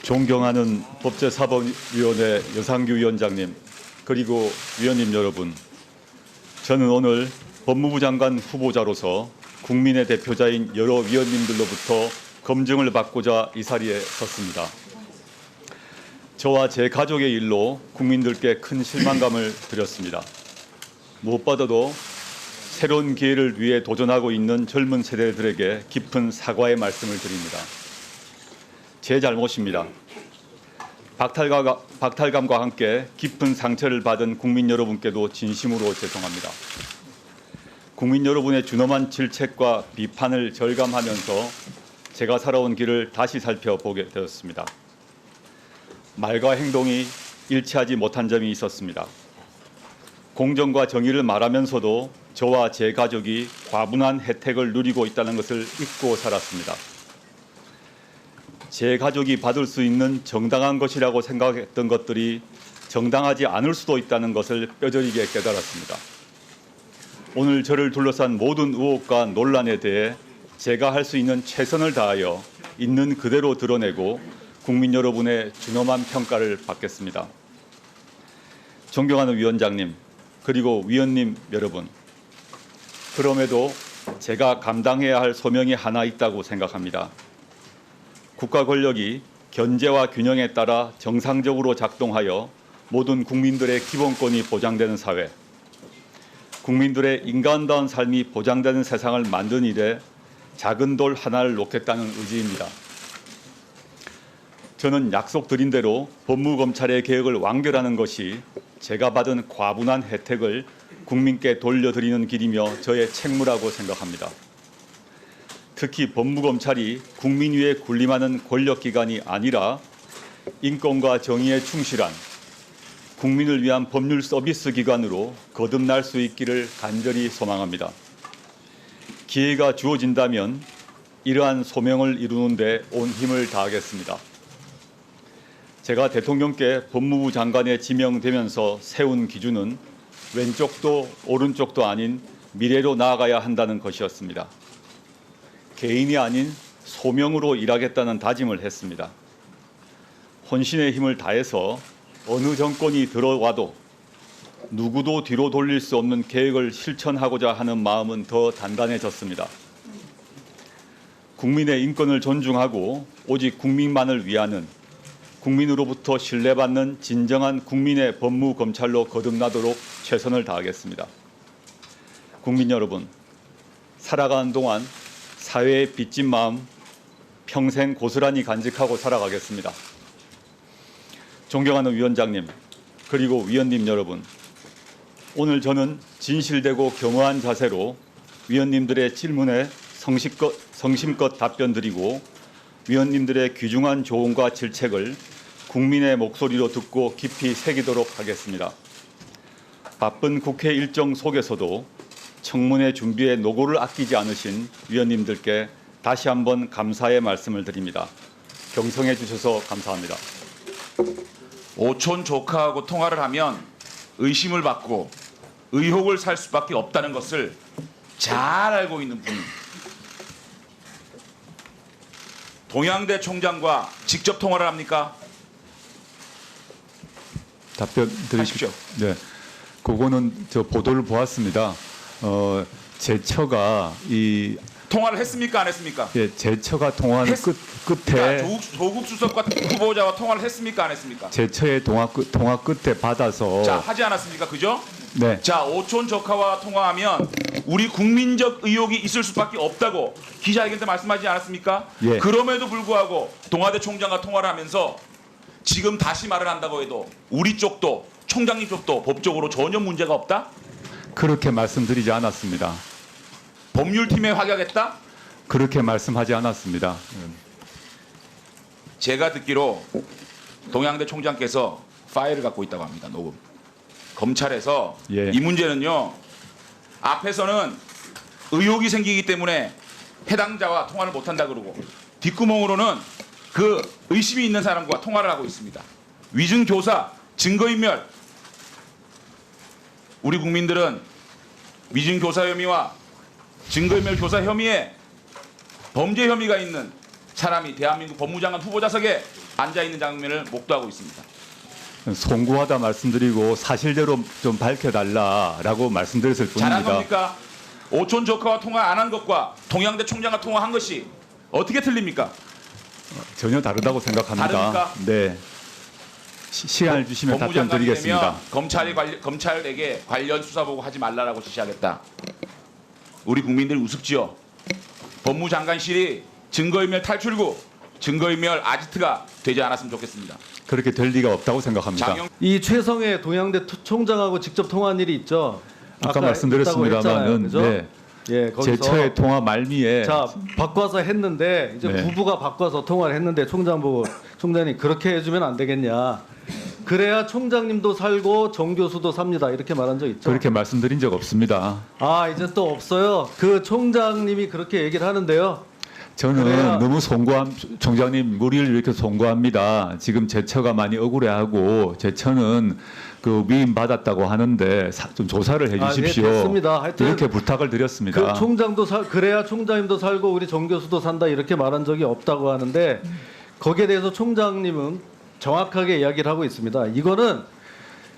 존경하는 법제사법위원회 여상규 위원장님, 그리고 위원님 여러분, 저는 오늘 법무부 장관 후보자로서 국민의 대표자인 여러 위원님들로부터 검증을 받고자 이 자리에 섰습니다. 저와 제 가족의 일로 국민들께 큰 실망감을 드렸습니다. 무엇보다도 새로운 기회를 위해 도전하고 있는 젊은 세대들에게 깊은 사과의 말씀을 드립니다. 제 잘못입니다. 박탈감과 함께 깊은 상처를 받은 국민 여러분께도 진심으로 죄송합니다. 국민 여러분의 준엄한 질책과 비판을 절감하면서 제가 살아온 길을 다시 살펴보게 되었습니다. 말과 행동이 일치하지 못한 점이 있었습니다. 공정과 정의를 말하면서도 저와 제 가족이 과분한 혜택을 누리고 있다는 것을 잊고 살았습니다. 제 가족이 받을 수 있는 정당한 것이라고 생각했던 것들이 정당하지 않을 수도 있다는 것을 뼈저리게 깨달았습니다. 오늘 저를 둘러싼 모든 의혹과 논란에 대해 제가 할 수 있는 최선을 다하여 있는 그대로 드러내고 국민 여러분의 준엄한 평가를 받겠습니다. 존경하는 위원장님, 그리고 위원님 여러분, 그럼에도 제가 감당해야 할 소명이 하나 있다고 생각합니다. 국가 권력이 견제와 균형에 따라 정상적으로 작동하여 모든 국민들의 기본권이 보장되는 사회, 국민들의 인간다운 삶이 보장되는 세상을 만든 일에 작은 돌 하나를 놓겠다는 의지입니다. 저는 약속드린 대로 법무검찰의 개혁을 완결하는 것이 제가 받은 과분한 혜택을 국민께 돌려드리는 길이며 저의 책무라고 생각합니다. 특히 법무검찰이 국민 위에 군림하는 권력기관이 아니라 인권과 정의에 충실한 국민을 위한 법률 서비스 기관으로 거듭날 수 있기를 간절히 소망합니다. 기회가 주어진다면 이러한 소명을 이루는 데 온 힘을 다하겠습니다. 제가 대통령께 법무부 장관에 지명되면서 세운 기준은 왼쪽도 오른쪽도 아닌 미래로 나아가야 한다는 것이었습니다. 개인이 아닌 소명으로 일하겠다는 다짐을 했습니다. 혼신의 힘을 다해서 어느 정권이 들어와도 누구도 뒤로 돌릴 수 없는 계획을 실천하고자 하는 마음은 더 단단해졌습니다. 국민의 인권을 존중하고 오직 국민만을 위하는, 국민으로부터 신뢰받는 진정한 국민의 법무검찰로 거듭나도록 최선을 다하겠습니다. 국민 여러분, 살아가는 동안 사회에 빚진 마음 평생 고스란히 간직하고 살아가겠습니다. 존경하는 위원장님, 그리고 위원님 여러분, 오늘 저는 진실되고 겸허한 자세로 위원님들의 질문에 성심껏 답변드리고 위원님들의 귀중한 조언과 질책을 국민의 목소리로 듣고 깊이 새기도록 하겠습니다. 바쁜 국회 일정 속에서도 청문회 준비에 노고를 아끼지 않으신 위원님들께 다시 한번 감사의 말씀을 드립니다. 경청해 주셔서 감사합니다. 오촌 조카하고 통화를 하면 의심을 받고 의혹을 살 수밖에 없다는 것을 잘 알고 있는 분. 동양대 총장과 직접 통화를 합니까? 답변 드리십시오. 네, 그거는 저 보도를 보았습니다. 제 처가 이 통화를 했습니까? 안 했습니까? 제 처가 통화하는 끝에 조국 수석과 후보자와 통화를 했습니까? 안 했습니까? 제 처의 통화 끝에 받아서 자, 하지 않았습니까? 그죠? 네. 자, 오촌 조카와 통화하면 우리 국민적 의혹이 있을 수밖에 없다고 기자회견 때 말씀하지 않았습니까? 예. 그럼에도 불구하고 동아대 총장과 통화를 하면서 지금 다시 말을 한다고 해도 우리 쪽도 총장님 쪽도 법적으로 전혀 문제가 없다? 그렇게 말씀드리지 않았습니다. 법률팀에 확약했다? 그렇게 말씀하지 않았습니다. 제가 듣기로 동양대 총장께서 파일을 갖고 있다고 합니다. 녹음. 검찰에서 예. 이 문제는요. 앞에서는 의혹이 생기기 때문에 해당자와 통화를 못한다 그러고 뒷구멍으로는 그 의심이 있는 사람과 통화를 하고 있습니다. 위증교사, 증거인멸. 우리 국민들은 위증교사 혐의와 증거인멸 교사 혐의에 범죄 혐의가 있는 사람이 대한민국 법무장관 후보자석에 앉아 있는 장면을 목도하고 있습니다. 송구하다 말씀드리고 사실대로 좀 밝혀달라라고 말씀드렸을 잘한 뿐입니다. 겁니까? 오촌 조카와 통화 안 한 것과 동양대 총장과 통화한 것이 어떻게 틀립니까? 전혀 다르다고 생각합니다. 다릅니까? 네. 시간을 주시면 답변 법무장관이 드리겠습니다. 되면 검찰에게 관련 수사 보고 하지 말라라고 지시하겠다. 우리 국민들이 우습지요. 법무장관실이 증거인멸 탈출구, 증거인멸 아지트가 되지 않았으면 좋겠습니다. 그렇게 될 리가 없다고 생각합니다. 장영 이 최성해 동양대 총장하고 직접 통화한 일이 있죠. 아까 말씀드렸습니다만은 있다고 했잖아요. 네, 그죠? 예, 거기서 제처의 통화 말미에 자 바꿔서 했는데 이제 네. 부부가 바꿔서 통화를 했는데 총장 보고 총장님 그렇게 해주면 안 되겠냐. 그래야 총장님도 살고 정 교수도 삽니다. 이렇게 말한 적 있죠. 그렇게 말씀드린 적 없습니다. 아 이제 또 없어요. 그 총장님이 그렇게 얘기를 하는데요. 저는 그래야- 너무 총장님 무리를 이렇게 송구합니다. 지금 제처가 많이 억울해하고 제처는 그 위임 받았다고 하는데 좀 조사를 해주십시오. 네, 됐습니다. 하여튼 이렇게 부탁을 드렸습니다. 그 총장도 그래야 총장님도 살고 우리 정 교수도 산다 이렇게 말한 적이 없다고 하는데 거기에 대해서 총장님은 정확하게 이야기를 하고 있습니다. 이거는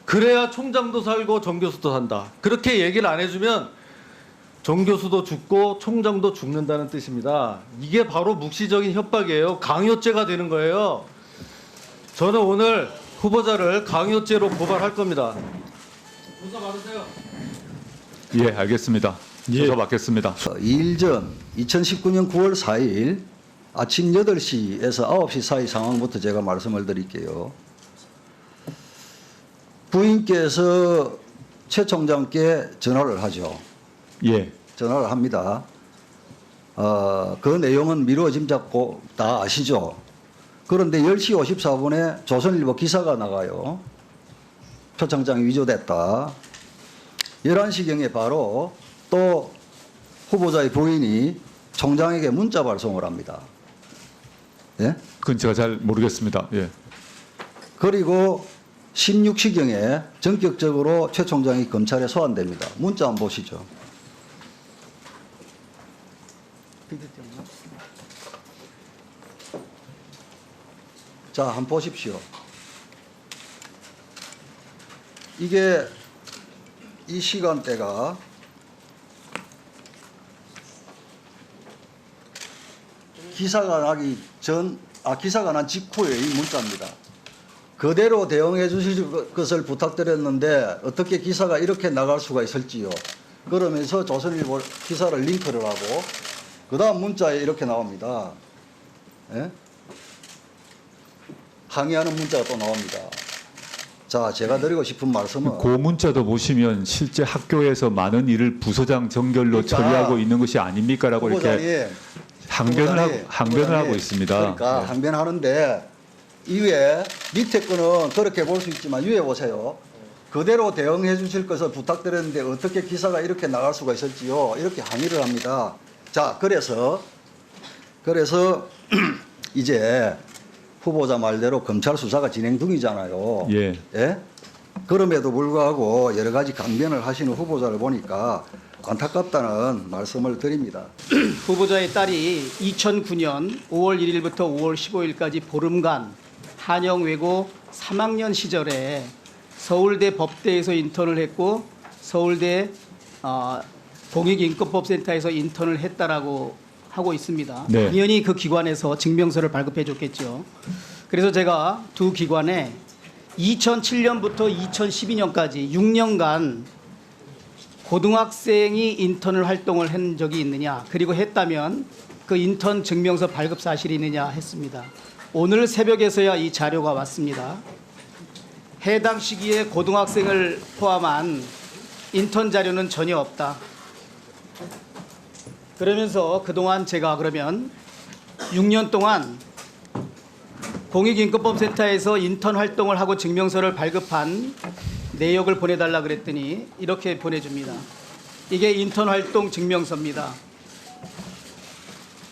그래야 총장도 살고 정 교수도 산다. 그렇게 얘기를 안 해주면 정 교수도 죽고 총장도 죽는다는 뜻입니다. 이게 바로 묵시적인 협박이에요. 강요죄가 되는 거예요. 저는 오늘 후보자를 강요죄로 고발할 겁니다. 조사 받으세요. 예, 알겠습니다. 조사 받겠습니다. 2일 전 2019년 9월 4일 아침 8시에서 9시 사이 상황부터 제가 말씀을 드릴게요. 부인께서 최 총장께 전화를 하죠. 예, 전화를 합니다. 그 내용은 미루어 짐작고 다 아시죠. 그런데 10시 54분에 조선일보 기사가 나가요. 표 총장이 위조됐다. 11시경에 바로 또 후보자의 부인이 총장에게 문자 발송을 합니다. 예? 그건 제가 잘 모르겠습니다. 예. 그리고 16시경에 전격적으로 최 총장이 검찰에 소환됩니다. 문자 한번 보시죠. 자, 한번 보십시오. 이게 이 시간대가 기사가 나기 기사가 난 직후에 이 문자입니다. 그대로 대응해 주실 것을 부탁드렸는데 어떻게 기사가 이렇게 나갈 수가 있을지요. 그러면서 조선일보 기사를 링크를 하고 그 다음 문자에 이렇게 나옵니다. 예? 항의하는 문자가 또 나옵니다. 자, 제가 드리고 싶은 말씀은 그 문자도 보시면 실제 학교에서 많은 일을 부서장 정결로 그러니까 처리하고 있는 것이 아닙니까라고 이렇게 후보자님, 항변을 후보자님, 하고 있습니다. 그러니까 네. 항변하는데 이외에 밑에 거는 그렇게 볼 수 있지만 위에 보세요. 그대로 대응해 주실 것을 부탁드렸는데 어떻게 기사가 이렇게 나갈 수가 있을지요. 이렇게 항의를 합니다. 자, 그래서 이제 후보자 말대로 검찰 수사가 진행 중이잖아요. 예. 예? 그럼에도 불구하고 여러 가지 강변을 하시는 후보자를 보니까 안타깝다는 말씀을 드립니다. 후보자의 딸이 2009년 5월 1일부터 5월 15일까지 보름간 한영외고 3학년 시절에 서울대 법대에서 인턴을 했고 서울대 공익인권법센터에서 인턴을 했다라고 하고 있습니다. 네. 당연히 그 기관에서 증명서를 발급해 줬겠죠. 그래서 제가 두 기관에 2007년부터 2012년까지 6년간 고등학생이 인턴을 활동을 한 적이 있느냐, 그리고 했다면 그 인턴 증명서 발급 사실이 있느냐 했습니다. 오늘 새벽에서야 이 자료가 왔습니다. 해당 시기에 고등학생을 포함한 인턴 자료는 전혀 없다. 그러면서 그동안 제가 그러면 6년 동안 공익인권법센터에서 인턴 활동을 하고 증명서를 발급한 내역을 보내달라 그랬더니 이렇게 보내줍니다. 이게 인턴 활동 증명서입니다.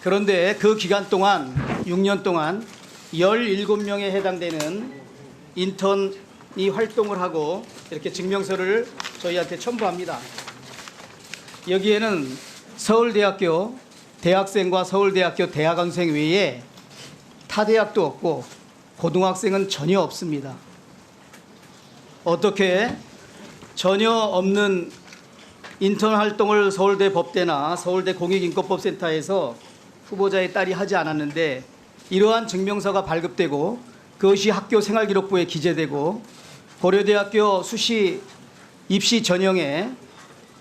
그런데 그 기간 동안 6년 동안 17명에 해당되는 인턴이 활동을 하고 이렇게 증명서를 저희한테 첨부합니다. 여기에는 서울대학교 대학생과 서울대학교 대학원생 외에 타 대학도 없고 고등학생은 전혀 없습니다. 어떻게 전혀 없는 인턴 활동을 서울대 법대나 서울대 공익인권법센터에서 후보자의 딸이 하지 않았는데 이러한 증명서가 발급되고 그것이 학교 생활기록부에 기재되고 고려대학교 수시 입시 전형에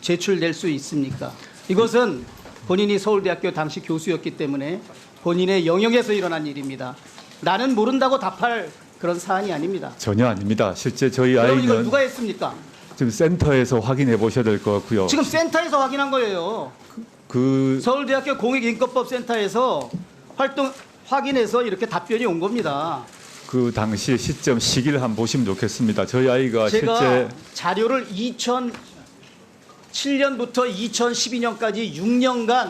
제출될 수 있습니까? 이것은 본인이 서울대학교 당시 교수였기 때문에 본인의 영역에서 일어난 일입니다. 나는 모른다고 답할 그런 사안이 아닙니다. 전혀 아닙니다. 실제 저희 그럼 이걸 아이는 누가 했습니까? 지금 센터에서 확인해 보셔야 될 것 같고요. 지금 센터에서 확인한 거예요. 그 서울대학교 공익인권법센터에서 확인해서 이렇게 답변이 온 겁니다. 그 당시 시점 시기를 한번 보시면 좋겠습니다. 저희 아이가 제가 실제 자료를 2007년부터 2012년까지 6년간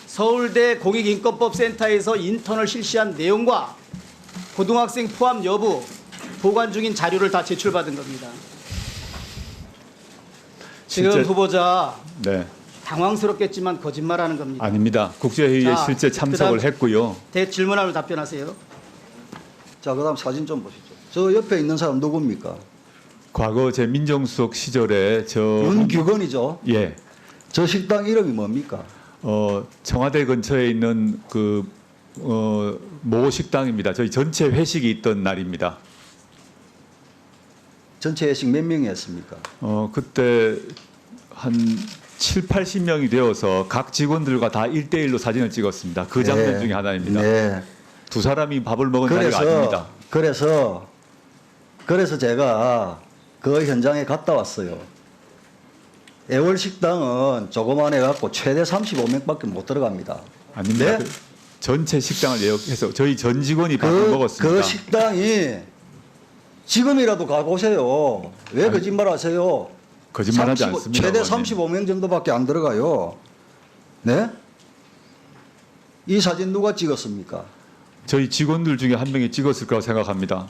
서울대 공익인권법센터에서 인턴을 실시한 내용과 고등학생 포함 여부 보관 중인 자료를 다 제출받은 겁니다. 지금 실제- 후보자 네 당황스럽겠지만 거짓말하는 겁니다. 아닙니다. 국제회의에 자, 실제 참석을 그다음- 했고요. 질문하면 답변하세요. 자, 그다음 사진 좀 보시죠. 저 옆에 있는 사람 누굽니까? 과거 제 민정수석 시절에 윤규건이죠. 예, 저 식당 이름이 뭡니까? 청와대 근처에 있는 모 식당입니다. 저희 전체 회식이 있던 날입니다. 전체 회식 몇 명이 했습니까? 그때 한 7, 80명이 되어서 각 직원들과 다 1대1로 사진을 찍었습니다. 그 장면 네. 중에 하나입니다. 네. 두 사람이 밥을 먹은 자리가 아닙니다. 그래서 제가 그 현장에 갔다 왔어요. 애월 식당은 조그만해 갖고 최대 35명밖에 못 들어갑니다. 아닙니다. 네? 그 전체 식당을 예약해서 저희 전 직원이 밥을 먹었습니다. 그 식당이 지금이라도 가보세요. 왜 거짓말하세요? 거짓말하지 않습니다. 최대 의원님. 35명 정도밖에 안 들어가요. 네? 이 사진 누가 찍었습니까? 저희 직원들 중에 한 명이 찍었을 거라고 생각합니다.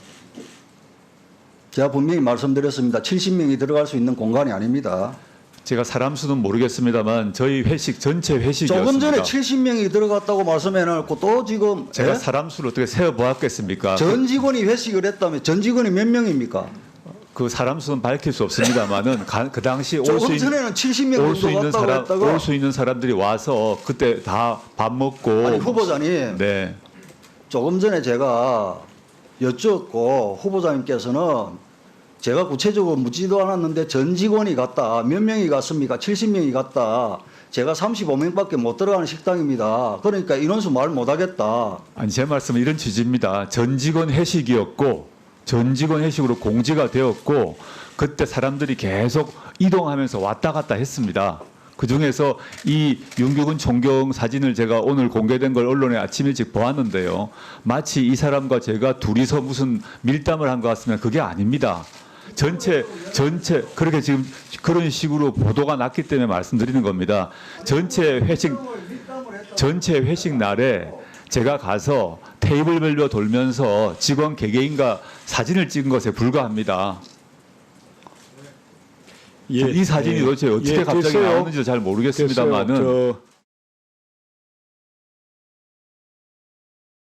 제가 분명히 말씀드렸습니다. 70명이 들어갈 수 있는 공간이 아닙니다. 제가 사람 수는 모르겠습니다만 저희 회식 전체 회식이었습니다. 조금 전에 70명이 들어갔다고 말씀해놓고 또 지금 제가 예? 사람 수를 어떻게 세어 보았겠습니까? 전 직원이 회식을 했다면 전 직원이 몇 명입니까? 그 사람 수는 밝힐 수 없습니다만은 그 당시 올 수 조금 있는 전에는 70명 정도 갔다고 했다가 올 수 있는 사람들이 와서 그때 다 밥 먹고 아니 후보자님 네. 조금 전에 제가 여쭈었고 후보자님께서는 제가 구체적으로 묻지도 않았는데 전 직원이 갔다. 몇 명이 갔습니까? 70명이 갔다. 제가 35명밖에 못 들어가는 식당입니다. 그러니까 인원수 말 못하겠다. 아니 제 말씀은 이런 취지입니다. 전 직원 회식이었고 전 직원 회식으로 공지가 되었고 그때 사람들이 계속 이동하면서 왔다 갔다 했습니다. 그 중에서 이 윤규근 총경 사진을 제가 오늘 공개된 걸 언론에 아침 일찍 보았는데요. 마치 이 사람과 제가 둘이서 무슨 밀담을 한 것 같으면 그게 아닙니다. 전체 그렇게 지금 그런 식으로 보도가 났기 때문에 말씀드리는 겁니다. 전체 회식 날에 제가 가서 테이블별로 돌면서 직원 개개인과 사진을 찍은 것에 불과합니다. 이 사진이 도대체 어떻게 갑자기 됐어요. 나오는지도 잘 모르겠습니다만은 됐어요.